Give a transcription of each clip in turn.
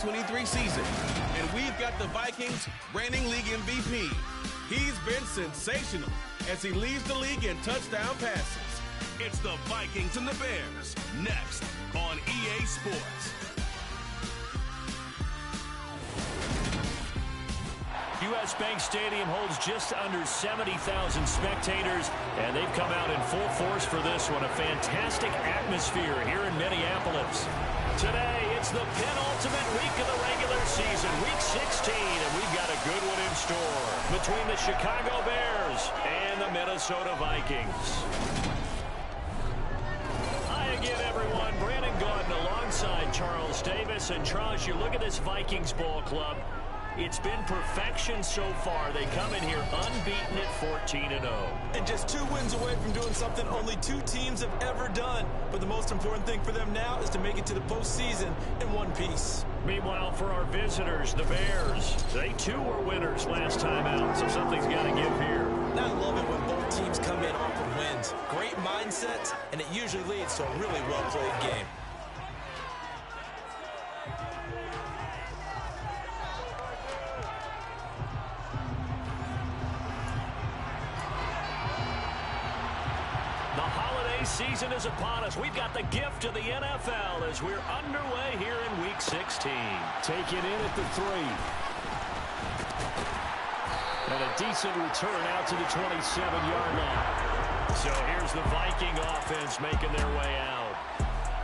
23 season, and we've got the Vikings reigning league MVP. He's been sensational as he leads the league in touchdown passes. It's the Vikings and the Bears, next on EA Sports. U.S. Bank Stadium holds just under 70,000 spectators, and they've come out in full force for this one. A fantastic atmosphere here in Minneapolis. Today, it's the penultimate week of the regular season, week 16, and we've got a good one in store between the Chicago Bears and the Minnesota Vikings. Hi again, everyone. Brandon Gaudin alongside Charles Davis. And Charles, you look at this Vikings ball club. It's been perfection so far. They come in here unbeaten at 14-0. And just 2 wins away from doing something only 2 teams have ever done. But the most important thing for them now is to make it to the postseason in one piece. Meanwhile, for our visitors, the Bears, they too were winners last time out, so something's got to give here. I love it when both teams come in off of wins. Great mindsets, and it usually leads to a really well-played game. Season is upon us. We've got the gift of the NFL as we're underway here in Week 16. Take it in at the 3. And a decent return out to the 27-yard line. So here's the Viking offense making their way out.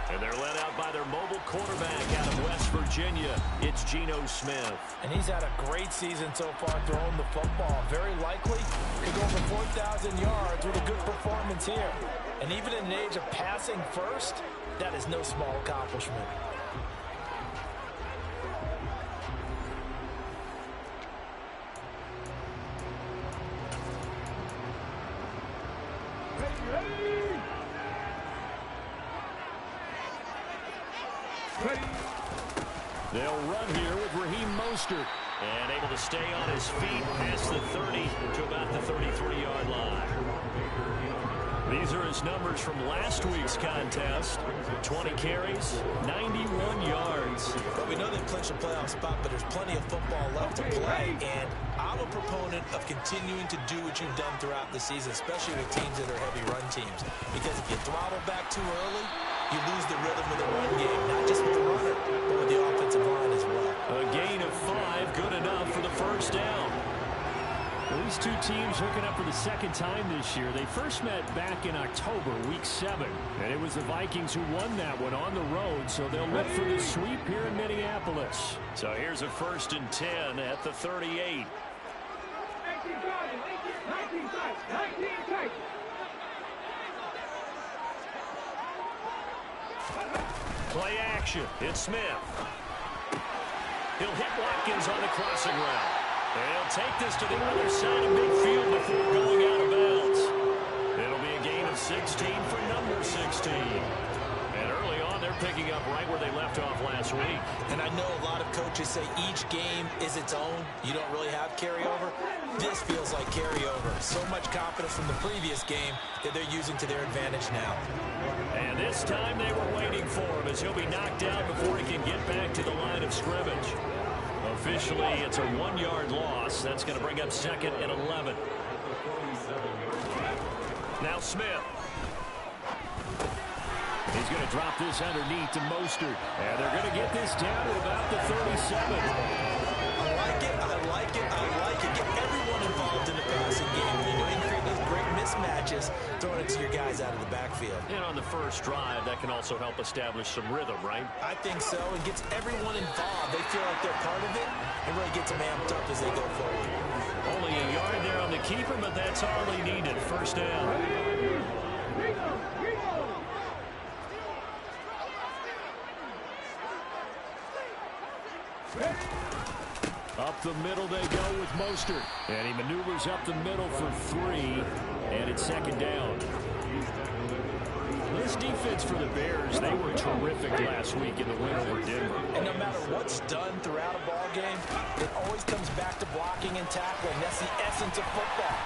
And they're led out by their mobile quarterback out of West Virginia. It's Geno Smith. And he's had a great season so far throwing the football. Very likely to go over 4,000 yards with a good performance here. And even in an age of passing first, that is no small accomplishment. They'll run here with Raheem Mostert. And able to stay on his feet past the 30 to about the 33-yard line. These are his numbers from last week's contest. 20 carries, 91 yards. Well, we know they've clinched a playoff spot, but there's plenty of football left to play. And I'm a proponent of continuing to do what you've done throughout the season, especially with teams that are heavy run teams. Because if you throttle back too early, you lose the rhythm of the run game, not just with the runner, but with the offensive line as well. A gain of 5, good enough for the first down. Well, these two teams hooking up for the second time this year. They first met back in October, week 7. And it was the Vikings who won that one on the road, so they'll look for the sweep here in Minneapolis. So here's a 1st and 10 at the 38. Play action. It's Smith. He'll hit Watkins on the crossing route. And he'll take this to the other side of midfield before going out of bounds. It'll be a gain of 16 for number 16. And early on, they're picking up right where they left off last week. And I know a lot of coaches say each game is its own. You don't really have carryover. This feels like carryover. So much confidence from the previous game that they're using to their advantage now. And this time they were waiting for him as he'll be knocked down before he can get back to the line of scrimmage. Officially, it's a 1-yard loss. That's going to bring up 2nd and 11. Now Smith. He's going to drop this underneath to Mostert. And they're going to get this down to about the 37. I like it, I like it, I like it. Get everyone involved in the passing game. You know, you create those great mismatches, throwing it to your guys out of the backfield. And on the first drive, that can also help establish some rhythm, right? I think so. It gets everyone involved. They feel like they're part of it. It really gets them amped up as they go forward. Only a yard there on the keeper, but that's all he needed. First down. Up the middle they go with Mostert. And he maneuvers up the middle for 3. And it's 2nd down. This defense for the Bears, they were terrific last week in the win over Denver. And no matter what's done throughout a ball game, it always comes back to blocking and tackling. That's the essence of football.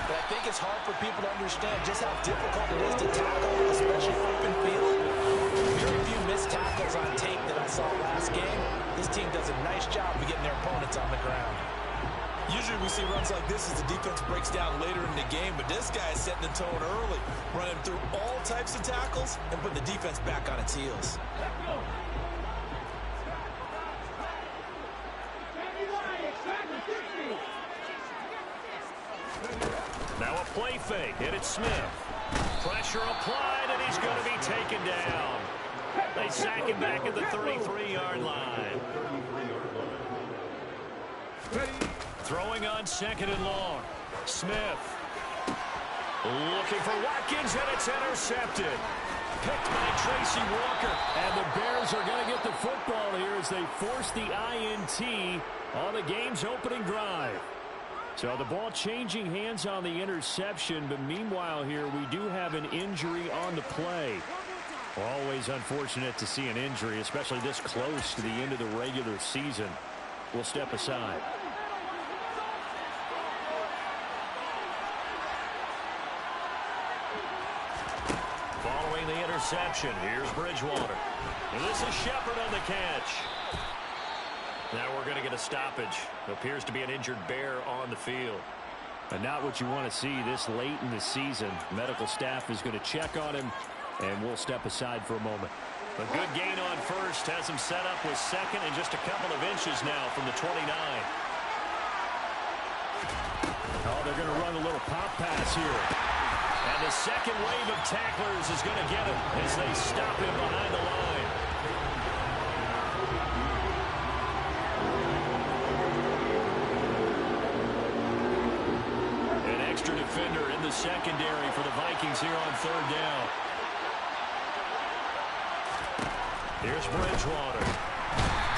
But I think it's hard for people to understand just how difficult it is to tackle, especially open field. You're very few missed tackles on tape that I saw last game. This team does a nice job of getting their opponents on the ground. Usually we see runs like this as the defense breaks down later in the game, but this guy is setting the tone early, running through all types of tackles and putting the defense back on its heels. Now a play fake, and it's Smith. Pressure applied, and he's going to be taken down. They sack him back at the 33-yard line. Throwing on 2nd and long. Smith. Looking for Watkins, and it's intercepted. Picked by Tracy Walker. And the Bears are going to get the football here as they force the INT on the game's opening drive. So the ball changing hands on the interception, but meanwhile here we do have an injury on the play. Always unfortunate to see an injury, especially this close to the end of the regular season. We'll step aside. Following the interception, here's Bridgewater. And this is Shepard on the catch. Now we're going to get a stoppage. Appears to be an injured Bear on the field. And not what you want to see this late in the season. Medical staff is going to check on him, and we'll step aside for a moment. A good gain on first has him set up with 2nd and just a couple of inches now from the 29. Oh, they're going to run a little pop pass here. And the second wave of tacklers is going to get him as they stop him behind the line. An extra defender in the secondary for the Vikings here on 3rd down. Here's Bridgewater.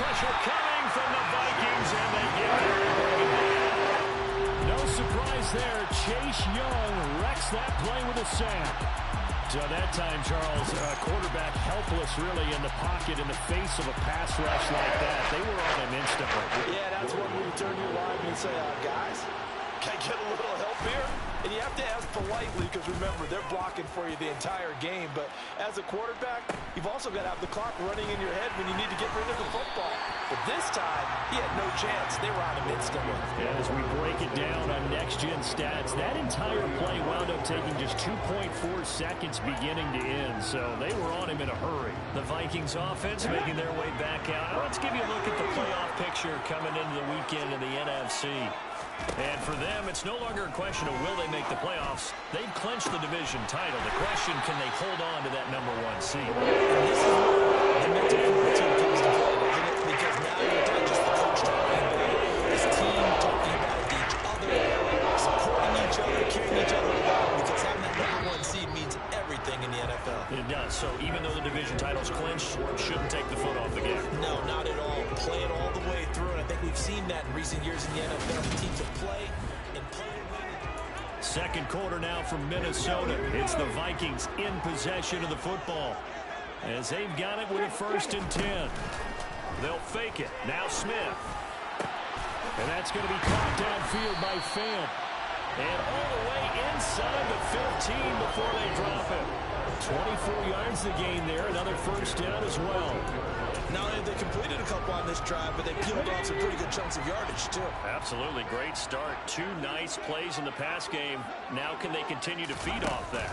Pressure coming from the Vikings, and they get there. No surprise there. Chase Young wrecks that play with a sack. So that time, Charles, quarterback helpless really in the pocket in the face of a pass rush like that. They were on him instantly. Yeah, that's when we turn your lineman and say, guys, can I get a little help here? And you have to ask politely because, remember, they're blocking for you the entire game. But as a quarterback, you've also got to have the clock running in your head when you need to get rid of the football. But this time, he had no chance. They were on him instantly. Yeah, as we break it down on next-gen stats, that entire play wound up taking just 2.4 seconds beginning to end. So they were on him in a hurry. The Vikings offense making their way back out. Now let's give you a look at the playoff picture coming into the weekend in the NFC. And for them, it's no longer a question of will they make the playoffs. They've clinched the division title. The question, can they hold on to that #1 seed? And this is where the mental fortitude comes to play, doesn't it? Because now you're not just the coach talking about it. This team talking about each other, supporting each other, carrying each other along, because having that #1 seed means everything in the NFL. It does. So even though the division title's clinched, shouldn't take the foot off the gas. No, not at all. Play it all the way through, and I think we've seen that in recent years in the NFL. The teams that play and play and win. Second quarter now from Minnesota. It's the Vikings in possession of the football as they've got it with a 1st and 10. They'll fake it. Now Smith. And that's going to be caught downfield by Fant. And all the way inside the 15 before they drop it. 24 yards to gain there. Another 1st down as well. Not only have they completed a couple on this drive, but they peeled off some pretty good chunks of yardage, too. Absolutely. Great start. 2 nice plays in the pass game. Now can they continue to feed off that?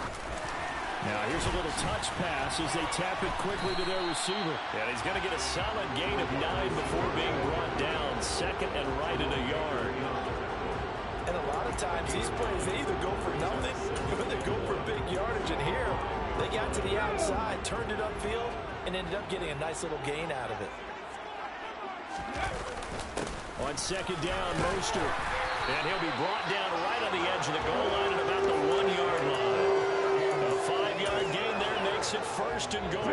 Now here's a little touch pass as they tap it quickly to their receiver. And he's going to get a solid gain of 9 before being brought down. 2nd and right at a yard. And a lot of times these plays, they either go for nothing or they go for big yardage. And here, they got to the outside, turned it upfield, and ended up getting a nice little gain out of it. On 2nd down, Mostert. And he'll be brought down right on the edge of the goal line at about the 1-yard line. A 5-yard gain there makes it 1st and goal.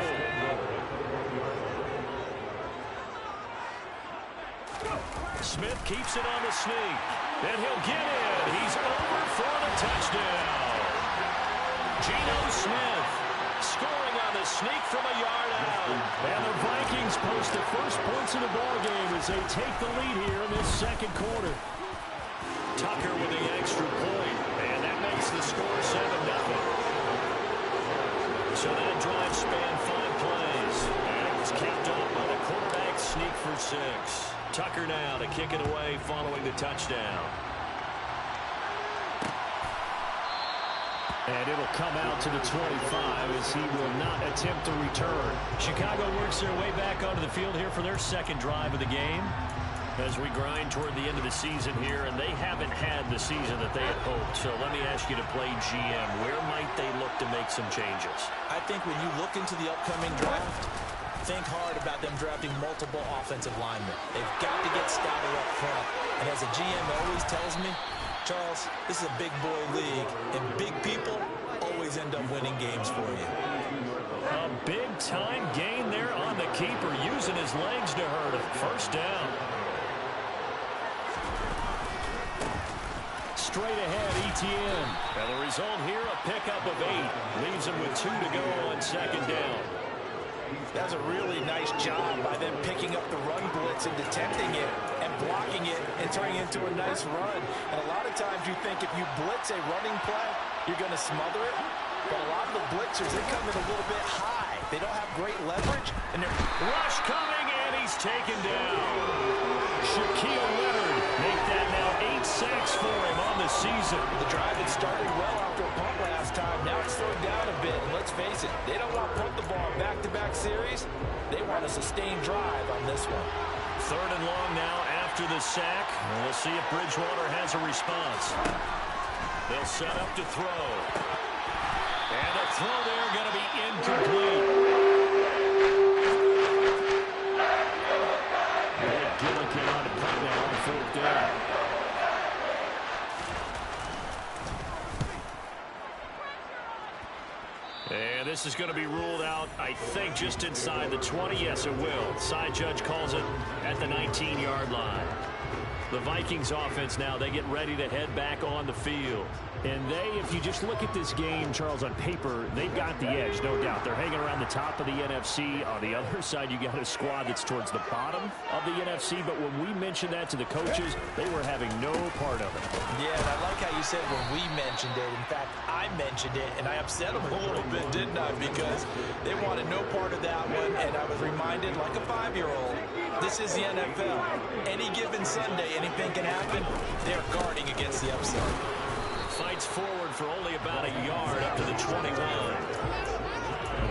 Smith keeps it on the sneak. And he'll get in. He's over for the touchdown. Geno Smith scoring on the sneak from a yard out. And the Vikings post the first points of the ballgame as they take the lead here in this 2nd quarter. Tucker with the extra point. And that makes the score 7-0. So that drive spanned 5 plays. capped off by the quarterback sneak for 6. Tucker now to kick it away following the touchdown. And it'll come out to the 25 as he will not attempt to return. Chicago works their way back onto the field here for their second drive of the game as we grind toward the end of the season here, and they haven't had the season that they had hoped. So let me ask you to play GM. Where might they look to make some changes? I think when you look into the upcoming draft, think hard about them drafting multiple offensive linemen. They've got to get stouter up front. And as a GM always tells me, Charles, this is a big boy league, and big people always end up winning games for you. A big-time gain there on the keeper, using his legs to hurt him. First down. Straight ahead, Etienne. And the result here, a pickup of 8. Leaves him with 2 to go on second down. That's a really nice job by them picking up the run blitz and detecting it and blocking it and turning it into a nice run. And a lot of times you think if you blitz a running play, you're going to smother it. But a lot of the blitzers, they come in a little bit high. They don't have great leverage. And they're rush coming, and he's taken down. Shaquille Leonard make that now 8 sacks for him on the season. The drive had started well after a punt last time. Now it's slowed down a bit. And let's face it, they don't want to punt the ball back-to-back series. They want a sustained drive on this one. 3rd and long now after the sack. And we'll see if Bridgewater has a response. They'll set up to throw. And a throw there going to be incomplete. Gillikin on the punt now on 4th down. And this is going to be ruled out, I think, just inside the 20. Yes, it will. Side judge calls it at the 19-yard line. The Vikings offense now, they get ready to head back on the field. And they, if you just look at this game, Charles, on paper, they've got the edge, no doubt. They're hanging around the top of the NFC. On the other side, you got a squad that's towards the bottom of the NFC. But when we mentioned that to the coaches, they were having no part of it. Yeah, and I like how you said when we mentioned it. In fact, I mentioned it, and I upset them a little bit, didn't I? Because they wanted no part of that one, and I was reminded, like a 5-year-old, this is the NFL. Any given Sunday, anything can happen. They're guarding against the upset. Fights forward for only about a yard up to the 21.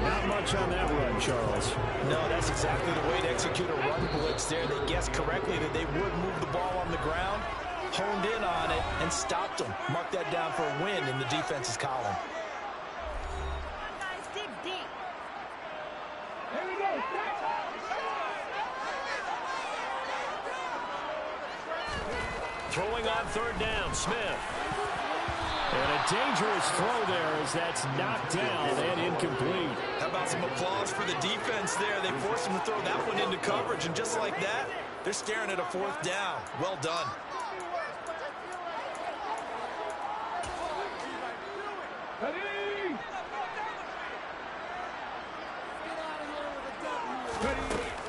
Not much on that run, Charles. No, that's exactly the way to execute a run blitz there. They guessed correctly that they would move the ball on the ground, honed in on it, and stopped them. Mark that down for a win in the defense's column. Guys, dig deep. Here we go. Throwing on 3rd down, Smith. And a dangerous throw there as that's knocked down and incomplete. How about some applause for the defense there? They forced him to throw that one into coverage, and just like that, they're staring at a 4th down. Well done.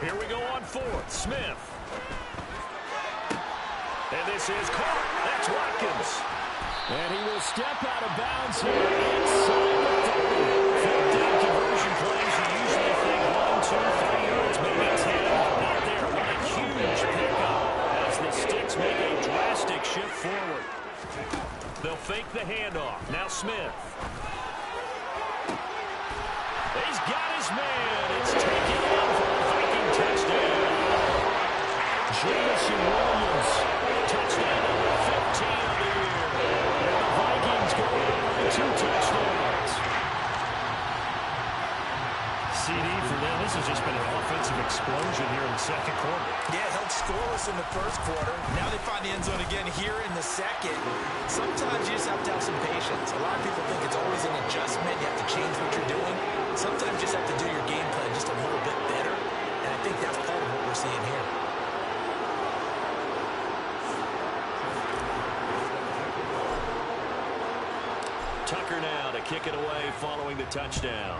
Here we go on 4th. Smith. And this is caught. That's Watkins. And he will step out of bounds here inside the 30. 4th down conversion plays. You usually think 1, 2, 3 yards, maybe 10. Not there, but a huge pickup as the Sticks make a drastic shift forward. They'll fake the handoff. Now Smith. He's got his man. It's taken in for a Viking touchdown. Jameson Williams. Touchdown number 15 of the year. And the Vikings go on with 2 touchdowns. CD for them. This has just been an offensive explosion here in the 2nd quarter. Yeah, held scoreless in the 1st quarter. Now they find the end zone again here in the 2nd. Sometimes you just have to have some patience. A lot of people think it's always an adjustment. You have to change what you're doing. Sometimes you just have to do your game plan just a little bit better. And I think that's part of what we're seeing here. Tucker now to kick it away following the touchdown.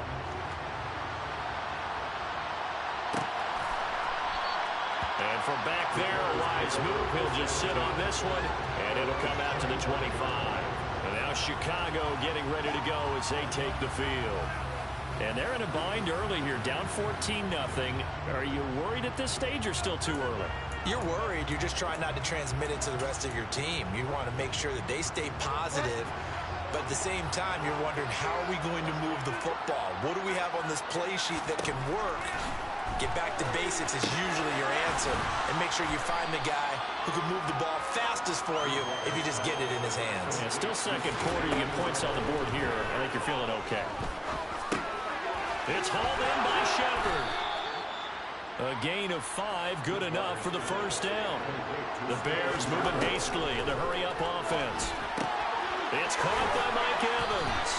And from back there, a wise move. He'll just sit on this one, and it'll come out to the 25. And now Chicago getting ready to go as they take the field. And they're in a bind early here, down 14-0. Are you worried at this stage or still too early? You're worried. You're just trying not to transmit it to the rest of your team. You want to make sure that they stay positive, but at the same time, you're wondering, how are we going to move the football? What do we have on this play sheet that can work? Get back to basics is usually your answer, and make sure you find the guy who can move the ball fastest for you if you just get it in his hands. Yeah, still second quarter. You get points on the board here. I think you're feeling okay. It's hauled in by Shepard. A gain of 5, good enough for the first down. The Bears moving hastily in the hurry-up offense. It's caught by Mike Evans.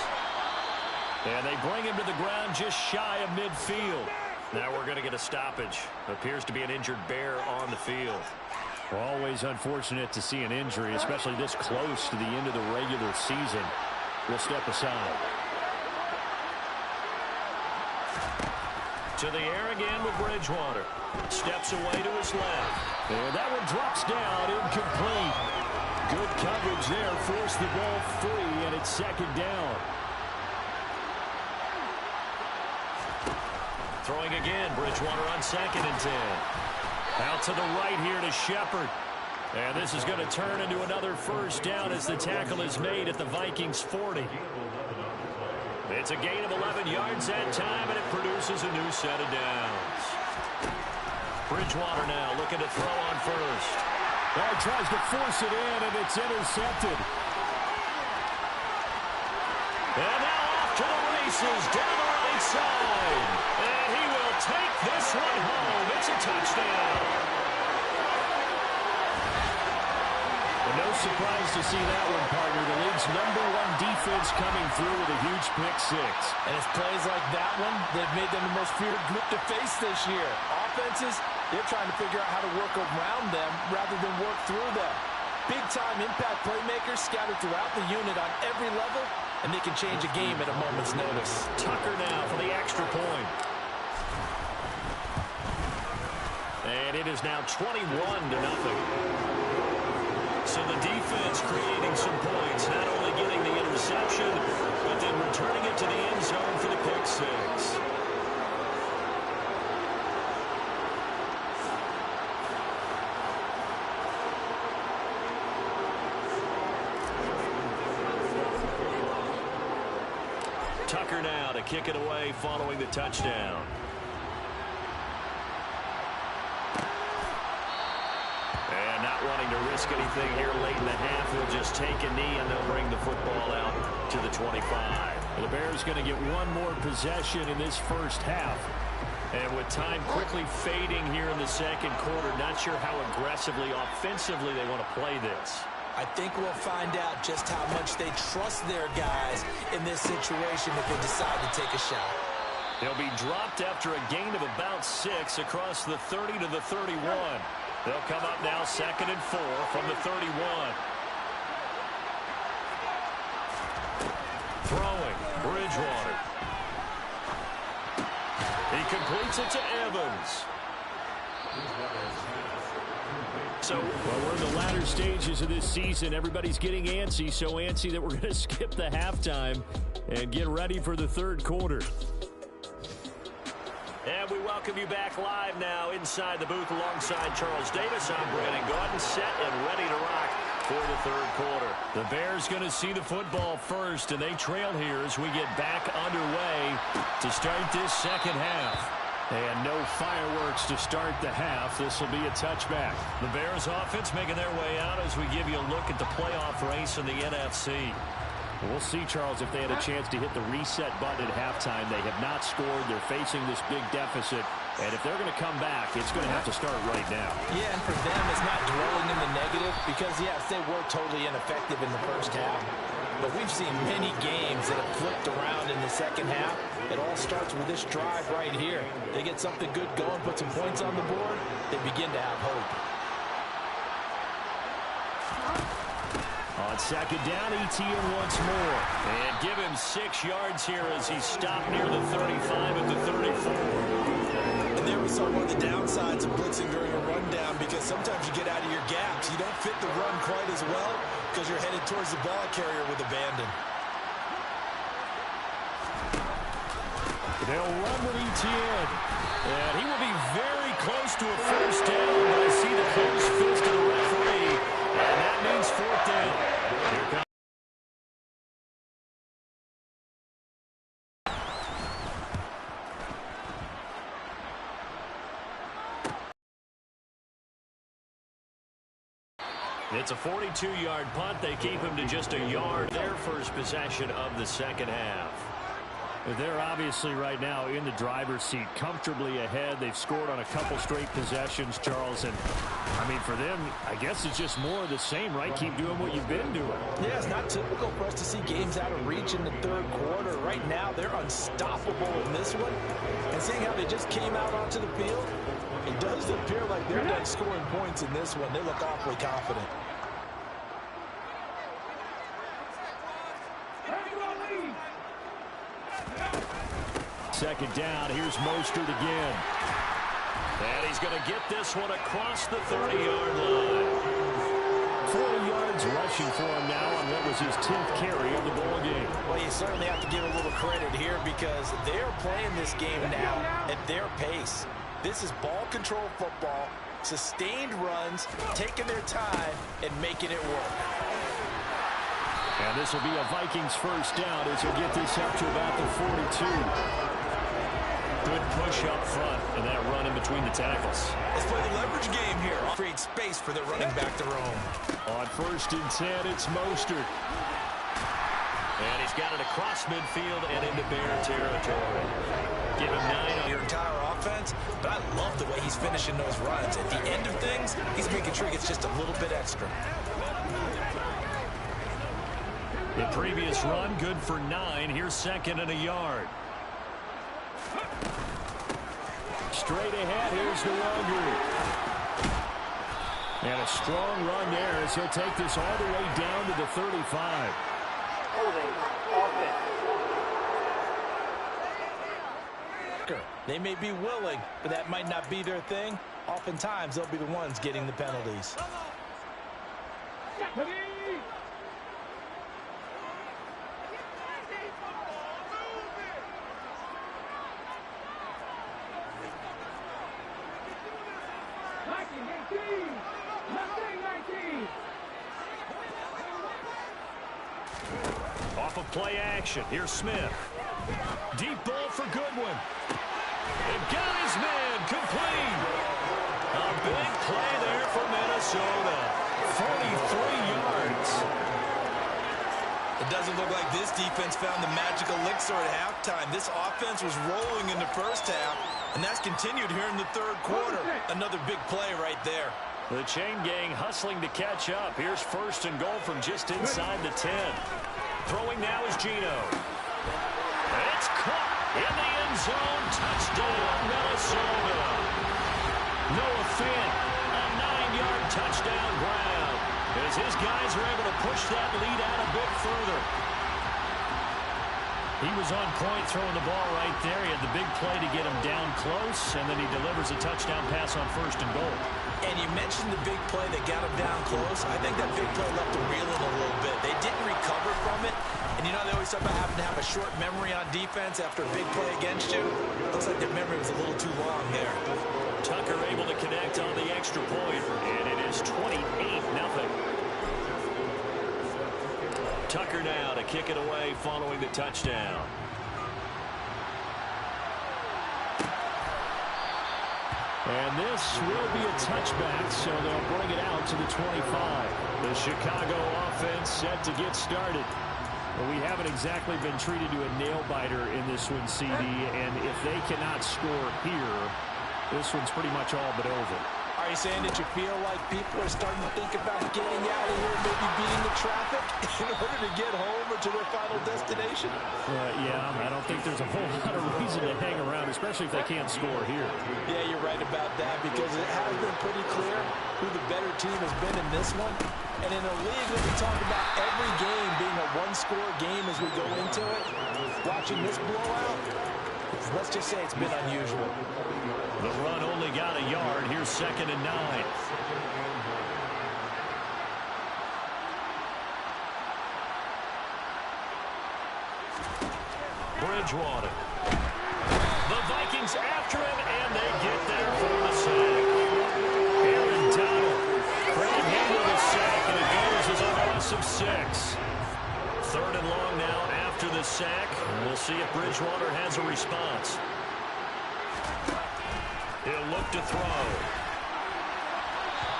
And they bring him to the ground just shy of midfield. Now we're going to get a stoppage. Appears to be an injured Bear on the field. Always unfortunate to see an injury, especially this close to the end of the regular season. We'll step aside. To the air again with Bridgewater. Steps away to his left. And that one drops down, incomplete. Good coverage there, forced the ball free, and it's second down. Throwing again, Bridgewater on 2nd and 10. Out to the right here to Shepard. And this is going to turn into another first down as the tackle is made at the Vikings 40. It's a gain of 11 yards that time, and it produces a new set of downs. Bridgewater now looking to throw on first. Well, he tries to force it in, and it's intercepted. And now off to the races down the right side. And he will take this one home. It's a touchdown. Well, no surprise to see that one, partner. The league's #1 defense coming through with a huge pick-6. And it's plays like that one that have made them the most feared group to face this year. Offenses, they're trying to figure out how to work around them rather than work through them. Big-time impact playmakers scattered throughout the unit on every level, and they can change a game at a moment's notice. Tucker now for the extra point. And it is now 21-0. So the defense creating some points, not only getting the interception, but then returning it to the end zone for the pick-6. Tucker now to kick it away following the touchdown. And not wanting to risk anything here late in the half, he'll just take a knee and they'll bring the football out to the 25. The Bears going to get one more possession in this first half. And with time quickly fading here in the second quarter, not sure how aggressively, offensively they want to play this. I think we'll find out just how much they trust their guys in this situation if they decide to take a shot. They'll be dropped after a gain of about 6 across the 30 to the 31. They'll come up now 2nd and 4 from the 31. Throwing, Bridgewater. He completes it to Evans. So, well, we're in the latter stages of this season. Everybody's getting antsy, so antsy that we're going to skip the halftime and get ready for the third quarter. And we welcome you back live now inside the booth alongside Charles Davis. I'm Brandon Gaudin, set and ready to rock for the third quarter. The Bears going to see the football first, and they trail here as we get back underway to start this second half. And no fireworks to start the half. This will be a touchback. The Bears offense making their way out as we give you a look at the playoff race in the NFC. We'll see, Charles, if they had a chance to hit the reset button at halftime. They have not scored. They're facing this big deficit. And if they're going to come back, it's going to have to start right now. Yeah, and for them, it's not dwelling in the negative because, yes, they were totally ineffective in the first half. But we've seen many games that have flipped around in the second half. It all starts with this drive right here. They get something good going, put some points on the board, they begin to have hope. On second down, ETN once more. And give him 6 yards here as he stopped near the 35 at the 34. And there we saw one of the downsides of blitzing during a rundown because sometimes you get out of your gaps. You don't fit the run quite as well because you're headed towards the ball carrier with abandon. They'll run with Etienne. And he will be very close to a first down, but I see the closed fist of the referee, and that means fourth down. Here comes It's a 42-yard punt. They keep him to just a yard. Their first possession of the second half. They're obviously right now in the driver's seat, comfortably ahead. They've scored on a couple straight possessions, Charles. And, I mean, for them, I guess it's just more of the same, right? Keep doing what you've been doing. Yeah, it's not typical for us to see games out of reach in the third quarter. Right now, they're unstoppable in this one. And seeing how they just came out onto the field, it does appear like they're done scoring points in this one. They look awfully confident. Second down, here's Mostert again. And he's going to get this one across the 30-yard line. 40 yards rushing for him now on what was his 10th carry of the ball game. Well, you certainly have to give a little credit here because they're playing this game now at their pace. This is ball control football, sustained runs, taking their time, and making it work. And this will be a Vikings first down as he'll get this up to about the 42. Good push up front, and that run in between the tackles. Let's play the leverage game here. Create space for the running back to roam. On 1st and 10, it's Mostert. And he's got it across midfield and into Bear territory. Give him 9 on your entire offense, but I love the way he's finishing those runs. At the end of things, he's making sure he gets just a little bit extra. The previous run, good for 9. Here's 2nd and a yard. Straight ahead, here's the Walker. And a strong run there as he'll take this all the way down to the 35. They may be willing, but that might not be their thing. Oftentimes, they'll be the ones getting the penalties. Off of play action, here's Smith. Deep ball for Goodwin. And got his man complete. A big play there for Minnesota. 43 yards. It doesn't look like this defense found the magical elixir at halftime. This offense was rolling in the first half, and that's continued here in the third quarter. Another big play right there. The chain gang hustling to catch up. Here's 1st and goal from just inside the 10. Throwing now is Geno. It's caught in the end zone. Touchdown, Minnesota. Noah Fant, a 9-yard touchdown grab as his guys are able to push that lead out a bit further. He was on point throwing the ball right there. He had the big play to get him down close, and then he delivers a touchdown pass on 1st and goal. And you mentioned the big play that got him down close. I think that big play left him reeling a little bit. They didn't recover from it. And you know, they always talk about having to have a short memory on defense after a big play against you. Looks like their memory was a little too long there. Tucker able to connect on the extra point, and it is 28-0. Tucker now to kick it away following the touchdown. And this will be a touchback, so they'll bring it out to the 25. The Chicago offense set to get started. Well, we haven't exactly been treated to a nail-biter in this one, CD, and if they cannot score here, this one's pretty much all but over. Are you saying that you feel like people are starting to think about getting out of here, maybe beating the traffic in order to get home or to their final destination? Yeah, I don't think there's a whole lot of reason to hang around, especially if they can't score here. Yeah, you're right about that because it has been pretty clear who the better team has been in this one. And in a league that we talk about every game being a one-score game as we go into it, watching this blowout, let's just say it's been unusual. The run only got a yard. Here's 2nd and 9. Bridgewater. runs after him, and they get there for the sack. Aaron Donald crediting him with a sack, and it goes as a loss of 6. 3rd and long now after the sack. We'll see if Bridgewater has a response. He'll look to throw.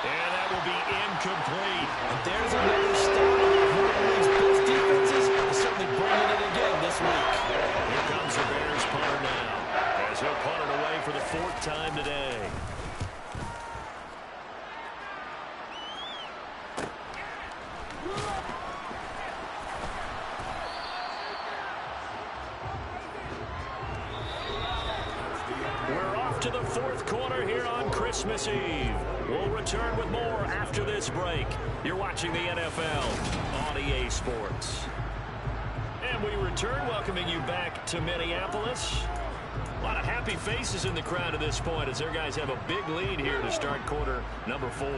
And that will be incomplete. And there's another stop. One of the league's best defenses is certainly bringing it again this week. Here comes the Bears punter now, as he'll punt it away for the 4th time today. We're off to the 4th quarter here on Christmas Eve. We'll return with more after this break. You're watching the NFL on EA Sports. And we return, welcoming you back to Minneapolis. A lot of happy faces in the crowd at this point as their guys have a big lead here to start quarter number 4.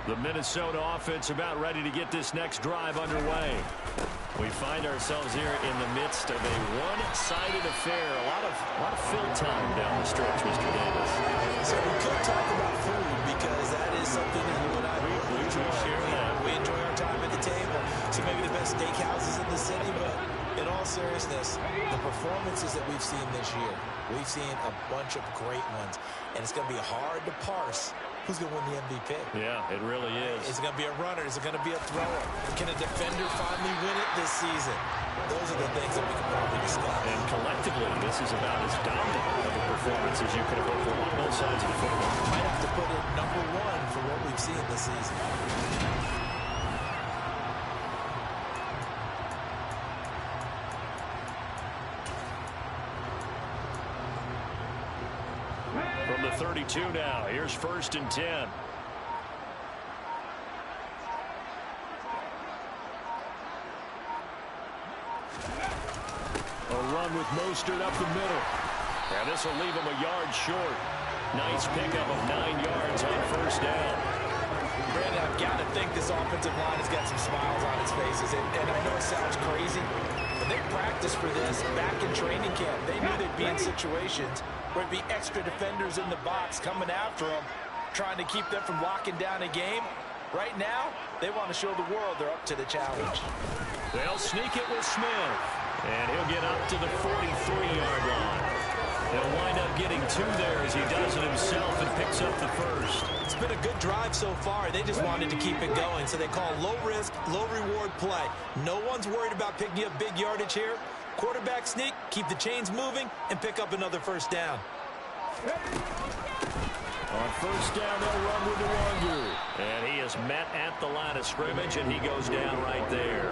The Minnesota offense about ready to get this next drive underway. We find ourselves here in the midst of a one-sided affair. A lot of fill time down the stretch, Mr. Davis. So we could talk about food because that is something that you and I we enjoy. We enjoy our time at the table. So maybe the best steakhouses in the city, but in all seriousness, the performances that we've seen this year, we've seen a bunch of great ones, and it's going to be hard to parse who's going to win the MVP. Yeah, it really is. Is it going to be a runner? Is it going to be a thrower? Can a defender finally win it this season? Those are the things that we can probably discuss. And collectively, this is about as dominant of a performance as you could have hoped for on both sides of the football. Might have to put it number 1 for what we've seen this season. From the 32 now, here's 1st and 10. A run with Mostert up the middle. And this will leave him a yard short. Nice pickup of 9 yards on 1st down. Brandon, I've got to think this offensive line has got some smiles on its faces. And I know it sounds crazy, but they practiced for this back in training camp. They knew they'd be in situations where it'd be extra defenders in the box coming after them, trying to keep them from locking down a game. Right now, they want to show the world they're up to the challenge. They'll sneak it with Smith, and he'll get up to the 43-yard line. He'll wind up getting 2 there as he does it himself and picks up the 1st. It's been a good drive so far. They just wanted to keep it going, so they call low-risk, low-reward play. No one's worried about picking up big yardage here. Quarterback sneak, keep the chains moving, and pick up another 1st down. On 1st down, they'll run with Nwangu. And he is met at the line of scrimmage, and he goes down right there.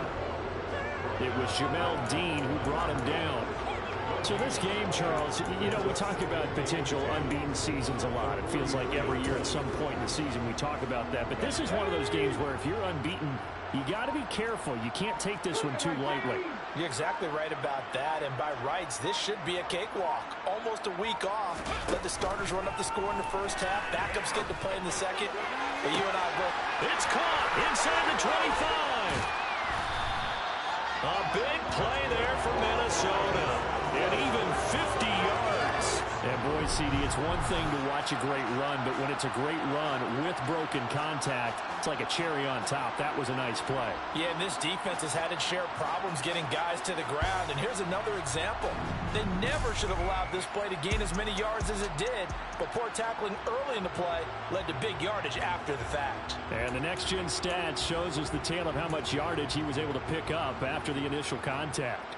It was Jamel Dean who brought him down. So this game, Charles, you know, we talk about potential unbeaten seasons a lot. It feels like every year at some point in the season we talk about that. But this is one of those games where if you're unbeaten, you got to be careful. You can't take this one too lightly. You're exactly right about that, and by rights, this should be a cakewalk. Almost a week off. Let the starters run up the score in the 1st half. Backups get to play in the 2nd. But you and I both... It's caught inside the 25. A big play there for Minnesota. And even 50 yards. And boy, CD, it's one thing to watch a great run, but when it's a great run with broken contact, it's like a cherry on top. That was a nice play. Yeah, and this defense has had its share of problems getting guys to the ground. And here's another example. They never should have allowed this play to gain as many yards as it did, but poor tackling early in the play led to big yardage after the fact. And the next-gen stats shows us the tale of how much yardage he was able to pick up after the initial contact.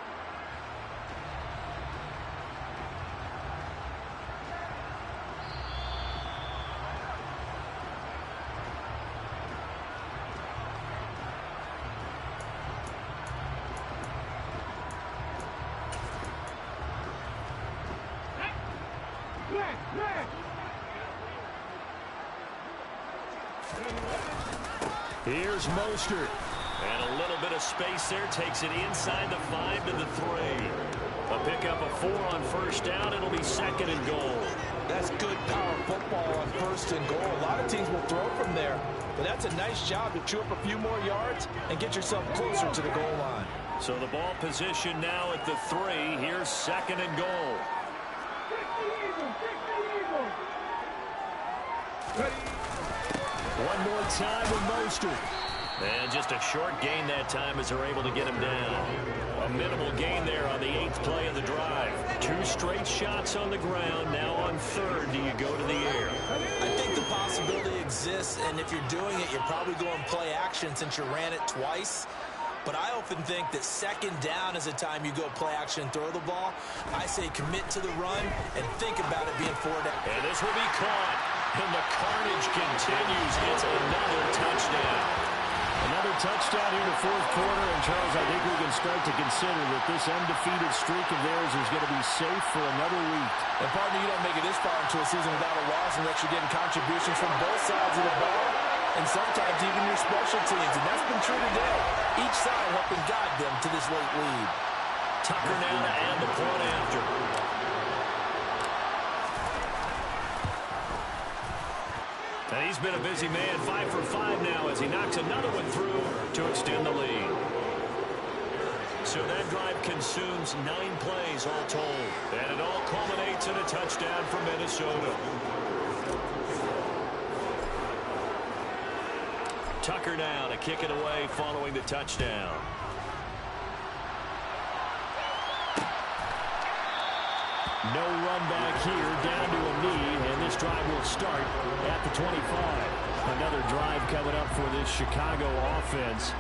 Here's Mostert. And a little bit of space there. Takes it inside the 5 to the 3. A pickup of 4 on 1st down. It'll be 2nd and goal. That's good power football on 1st and goal. A lot of teams will throw from there. But that's a nice job to chew up a few more yards and get yourself closer to the goal line. So the ball position now at the 3. Here's 2nd and goal. One more time with Mostert. And just a short gain that time as they're able to get him down. A minimal gain there on the 8th play of the drive. 2 straight shots on the ground. Now on 3rd, do you go to the air? I think the possibility exists, and if you're doing it, you're probably going play action since you ran it twice. But I often think that 2nd down is a time you go play action and throw the ball. I say commit to the run and think about it being 4 down. And this will be caught. And the carnage continues. It's another touchdown. Another touchdown here in the 4th quarter. And, Charles, I think we can start to consider that this undefeated streak of theirs is going to be safe for another week. And, partner, you don't make it this far into a season without a loss unless you're getting contributions from both sides of the ball and sometimes even your special teams. And that's been true today. Each side helping guide them to this late lead. Tucker now to add the point after. And he's been a busy man, 5 for 5 now as he knocks another one through to extend the lead. So that drive consumes 9 plays all told. And it all culminates in a touchdown for Minnesota. Tucker now to kick it away following the touchdown. No run back here, down to a knee, and this drive will start at the 25. Another drive coming up for this Chicago offense.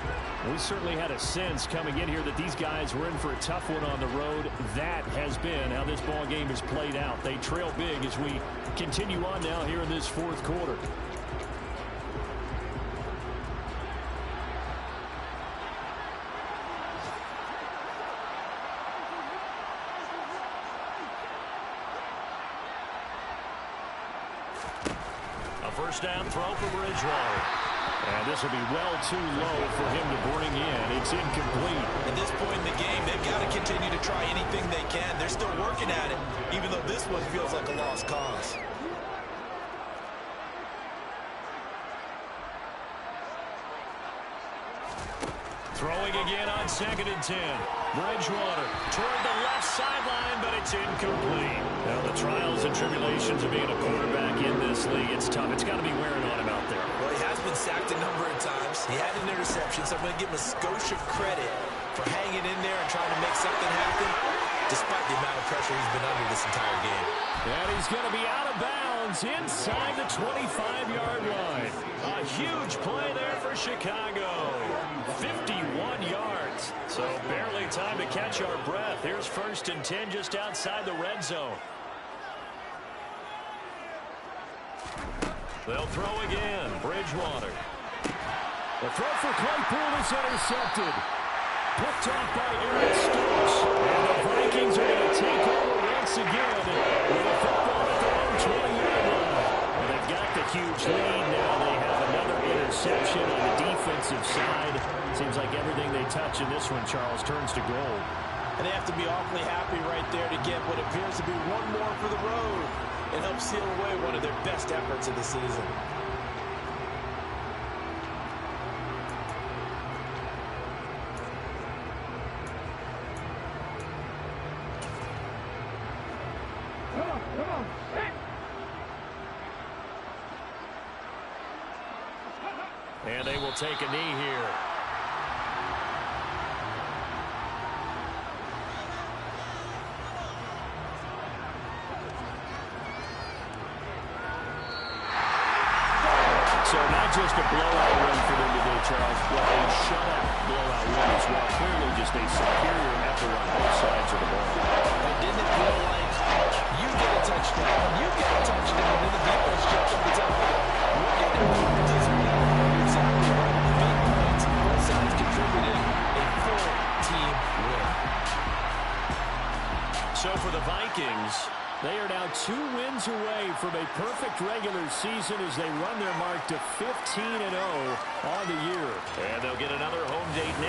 We certainly had a sense coming in here that these guys were in for a tough one on the road. That has been how this ball game has played out. They trail big as we continue on now here in this 4th quarter. First down throw for Bridgewater. And this will be well too low for him to bring in. It's incomplete. At this point in the game, they've got to continue to try anything they can. They're still working at it, even though this one feels like a lost cause. Throwing again on 2nd and 10. Bridgewater toward the left sideline, but it's incomplete. Now the trials and tribulations of being a quarterback in this league, it's tough. It's got to be wearing on him out there. Well, he has been sacked a number of times. He had an interception, so I'm going to give him a skosh of credit for hanging in there and trying to make something happen, despite the amount of pressure he's been under this entire game. And he's going to be out of bounds inside the 25-yard line. A huge play there for Chicago. 51 yards. So barely time to catch our breath. Here's 1st and 10 just outside the red zone. They'll throw again. Bridgewater. The throw for Claypool is intercepted. Picked off by Aaron Stokes. And the Vikings are going to take over once again with a football at their own 20-yard line. And they've got the huge lead now. They have another interception on the defensive side. Seems like everything they touch in this one, Charles, turns to gold. And they have to be awfully happy right there to get what appears to be one more for the road and help seal away one of their best efforts of the season. Come on. And they will take a knee here. So not just a blowout win for them today, Charles, but a shutout blowout win as well. Clearly just a superior effort on both sides of the ball. But didn't it feel like you get a touchdown, you get a touchdown, and the defense jumps up and down? We're getting exactly right. Big points, both sides contributed, a full team win. So for the Vikings, they are now 2 wins away from a perfect regular season as they run their mark to 15-0 on the year. And they'll get another home date next.